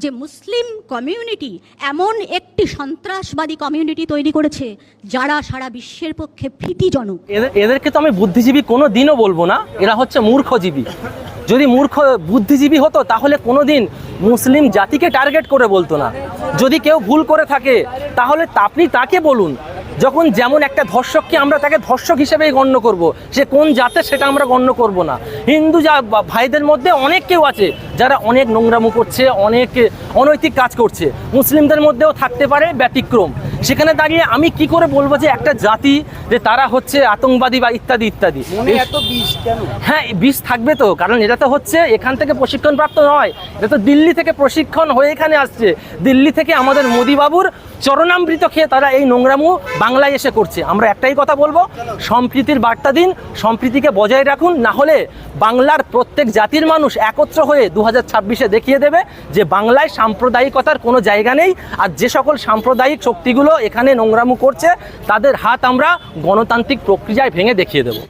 যে Muslim community এমন একটি সন্ত্রাসবাদী কমিউনিটি তৈরি করেছে যারা সারা বিশ্বের পক্ষে ভীতিজনক। এদেরকে তো আমি বুদ্ধিজীবী কোনো দিনও বলবো না, এরা হচ্ছে মূর্খজীবী। যদি মূর্খ বুদ্ধিজীবী হতো তাহলে কোনো দিন মুসলিম জাতিকে টার্গেট করে বলতো না। যদি কেউ ভুল করে থাকে তাহলে আপনি তাকে বলুন। যখন যেমন একটা ধর্ষককে আমরা তাকে ধর্ষক হিসেবেই গণ্য করব, সে কোন জাতের সেটা আমরা গণ্য করব না। হিন্দু ভাইদের মধ্যে অনেক কেউ আছে যারা অনেক নোংরামো করছে, অনেক অনৈতিক কাজ করছে, মুসলিমদের মধ্যেও থাকতে পারে ব্যতিক্রম। সেখানে দাঁড়িয়ে আমি কি করে বলবো যে একটা জাতি যে তারা হচ্ছে আতঙ্কবাদী বা ইত্যাদি ইত্যাদি? এত বিষ কেন? হ্যাঁ, বিষ থাকবে তো, কারণ এটা তো হচ্ছে এখান থেকে প্রশিক্ষণপ্রাপ্ত নয়, এটা তো দিল্লি থেকে প্রশিক্ষণ হয়ে এখানে আসছে। দিল্লি থেকে আমাদের মোদিবাবুর চরণামৃত খেয়ে তারা এই নোংরামো বাংলায় এসে করছে। আমরা একটাই কথা বলবো, সম্প্রীতির বার্তা দিন, সম্প্রীতিকে বজায় রাখুন, না হলে বাংলার প্রত্যেক জাতির মানুষ একত্র হয়ে 2026-এ দেখিয়ে দেবে যে বাংলায় সাম্প্রদায়িকতার কোনো জায়গা নেই। আর যে সকল সাম্প্রদায়িক শক্তিগুলো এখানে নোংরামো করছে তাদের হাত আমরা গণতান্ত্রিক প্রক্রিয়ায় ভেঙে দেখিয়ে দেবো।